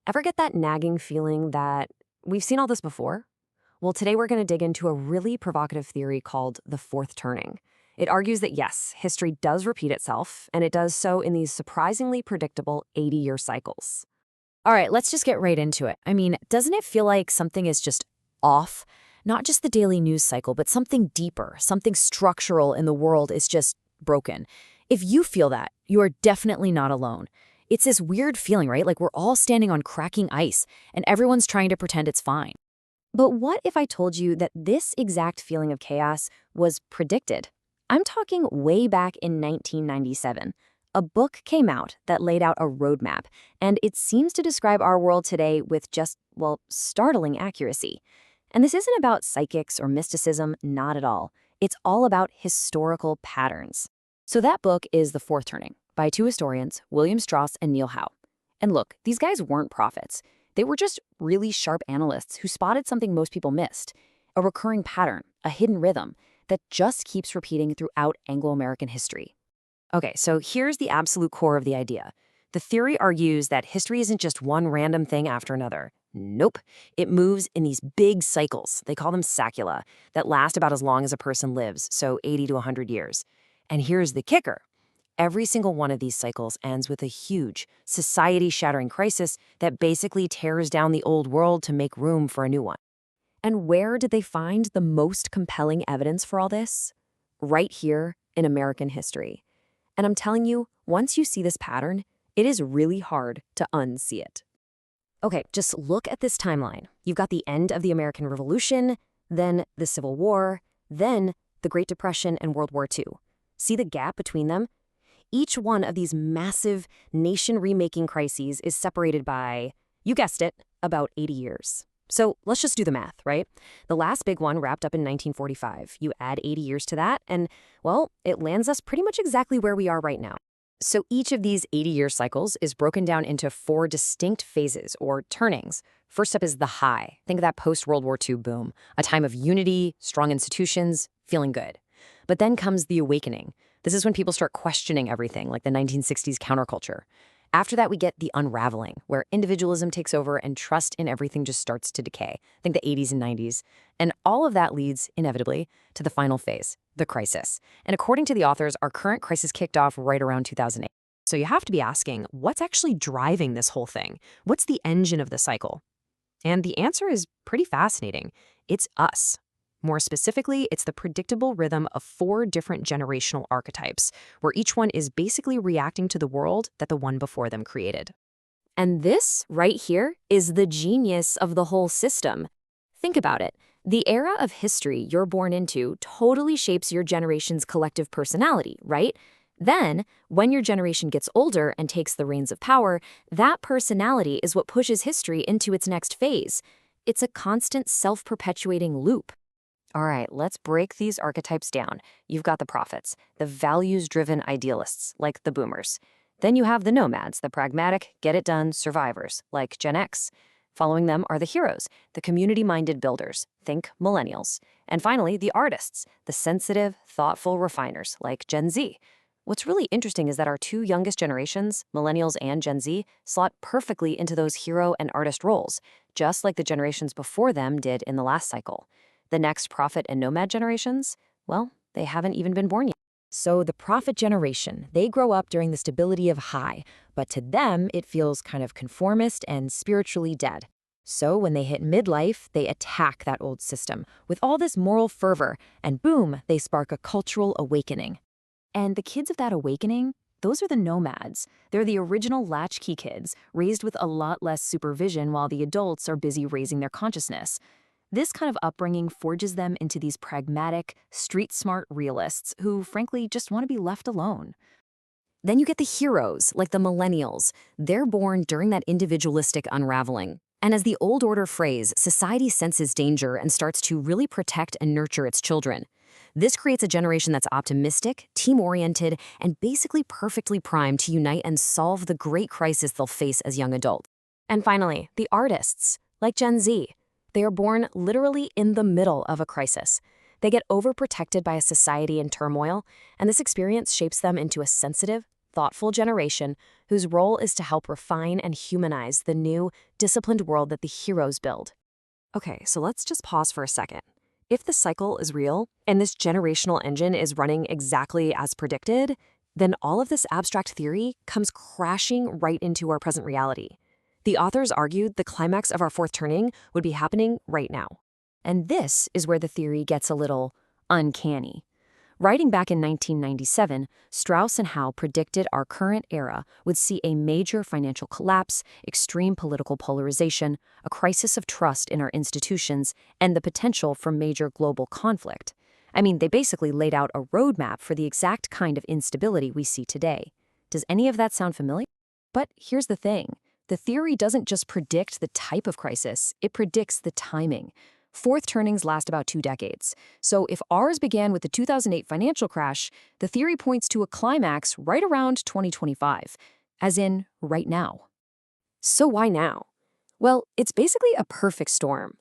Ever get that nagging feeling that we've seen all this before? Well, today we're going to dig into a really provocative theory called the fourth turning. It argues that yes, history does repeat itself, and it does so in these surprisingly predictable 80-year cycles. All right, let's just get right into it. I mean, doesn't it feel like something is just off? Not just the daily news cycle, but something deeper, something structural in the world is just broken. If you feel that, you are definitely not alone. It's this weird feeling, right? Like we're all standing on cracking ice, and everyone's trying to pretend it's fine. But what if I told you that this exact feeling of chaos was predicted? I'm talking way back in 1997. A book came out that laid out a roadmap, and it seems to describe our world today with just, well, startling accuracy. And this isn't about psychics or mysticism, not at all. It's all about historical patterns. So that book is The Fourth Turning by two historians, William Strauss and Neil Howe. And look, these guys weren't prophets. They were just really sharp analysts who spotted something most people missed, a recurring pattern, a hidden rhythm that just keeps repeating throughout Anglo-American history. Okay, so here's the absolute core of the idea. The theory argues that history isn't just one random thing after another. Nope. It moves in these big cycles. They call them sacula, that last about as long as a person lives, so 80 to 100 years. And here's the kicker. Every single one of these cycles ends with a huge, society-shattering crisis that basically tears down the old world to make room for a new one. And where did they find the most compelling evidence for all this? Right here in American history. And I'm telling you, once you see this pattern, it is really hard to unsee it. Okay, just look at this timeline. You've got the end of the American Revolution, then the Civil War, then the Great Depression and World War II. See the gap between them? Each one of these massive nation-remaking crises is separated by, you guessed it, about 80 years. So let's just do the math, right? The last big one wrapped up in 1945. You add 80 years to that, and, well, it lands us pretty much exactly where we are right now. So each of these 80-year cycles is broken down into four distinct phases, or turnings. First up is the high. Think of that post-World War II boom, a time of unity, strong institutions, feeling good. But then comes the awakening. This is when people start questioning everything, like the 1960s counterculture. After that, we get the unraveling, where individualism takes over and trust in everything just starts to decay. Think the 80s and 90s. And all of that leads, inevitably, to the final phase, the crisis. And according to the authors, our current crisis kicked off right around 2008. So you have to be asking, what's actually driving this whole thing? What's the engine of the cycle? And the answer is pretty fascinating. It's us. More specifically, it's the predictable rhythm of four different generational archetypes, where each one is basically reacting to the world that the one before them created. And this, right here, is the genius of the whole system. Think about it. The era of history you're born into totally shapes your generation's collective personality, right? Then, when your generation gets older and takes the reins of power, that personality is what pushes history into its next phase. It's a constant self-perpetuating loop. All right, let's break these archetypes down. You've got the prophets, the values-driven idealists, like the boomers. Then you have the nomads, the pragmatic, get-it-done survivors, like Gen X. Following them are the heroes, the community-minded builders, think millennials. And finally, the artists, the sensitive, thoughtful refiners, like Gen Z. What's really interesting is that our two youngest generations, millennials and Gen Z, slot perfectly into those hero and artist roles, just like the generations before them did in the last cycle. The next prophet and nomad generations, well, they haven't even been born yet. So the prophet generation, they grow up during the stability of high, but to them, it feels kind of conformist and spiritually dead. So when they hit midlife, they attack that old system with all this moral fervor, and boom, they spark a cultural awakening. And the kids of that awakening, those are the nomads. They're the original latchkey kids, raised with a lot less supervision while the adults are busy raising their consciousness. This kind of upbringing forges them into these pragmatic, street-smart realists who, frankly, just want to be left alone. Then you get the heroes, like the millennials. They're born during that individualistic unraveling. And as the old order phrase, society senses danger and starts to really protect and nurture its children. This creates a generation that's optimistic, team-oriented, and basically perfectly primed to unite and solve the great crisis they'll face as young adults. And finally, the artists, like Gen Z. They are born literally in the middle of a crisis. They get overprotected by a society in turmoil, and this experience shapes them into a sensitive, thoughtful generation whose role is to help refine and humanize the new, disciplined world that the heroes build. Okay, so let's just pause for a second. If the cycle is real, and this generational engine is running exactly as predicted, then all of this abstract theory comes crashing right into our present reality. The authors argued the climax of our fourth turning would be happening right now. And this is where the theory gets a little uncanny. Writing back in 1997, Strauss and Howe predicted our current era would see a major financial collapse, extreme political polarization, a crisis of trust in our institutions, and the potential for major global conflict. I mean, they basically laid out a roadmap for the exact kind of instability we see today. Does any of that sound familiar? But here's the thing. The theory doesn't just predict the type of crisis, it predicts the timing. Fourth turnings last about 2 decades. So if ours began with the 2008 financial crash, the theory points to a climax right around 2025, as in right now. So why now? Well, it's basically a perfect storm.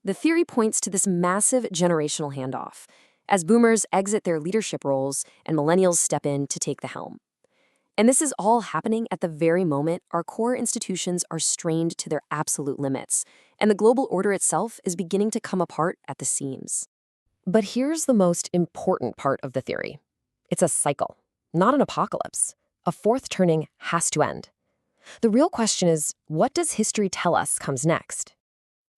The theory points to this massive generational handoff, as boomers exit their leadership roles and millennials step in to take the helm. And this is all happening at the very moment our core institutions are strained to their absolute limits, and the global order itself is beginning to come apart at the seams. But here's the most important part of the theory. It's a cycle, not an apocalypse. A fourth turning has to end. The real question is, what does history tell us comes next?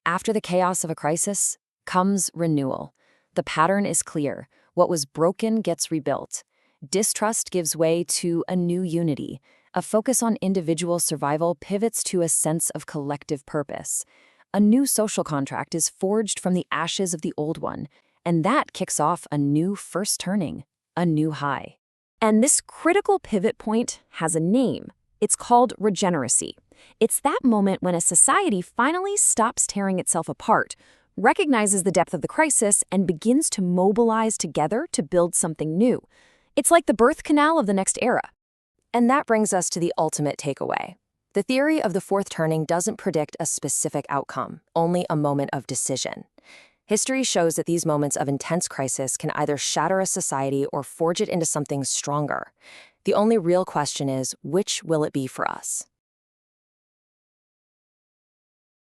After the chaos of a crisis comes renewal. The pattern is clear. What was broken gets rebuilt. Distrust gives way to a new unity. A focus on individual survival pivots to a sense of collective purpose. A new social contract is forged from the ashes of the old one, and that kicks off a new first turning, a new high. And this critical pivot point has a name. It's called regeneracy. It's that moment when a society finally stops tearing itself apart, recognizes the depth of the crisis, and begins to mobilize together to build something new. It's like the birth canal of the next era. And that brings us to the ultimate takeaway. The theory of the fourth turning doesn't predict a specific outcome, only a moment of decision. History shows that these moments of intense crisis can either shatter a society or forge it into something stronger. The only real question is, which will it be for us?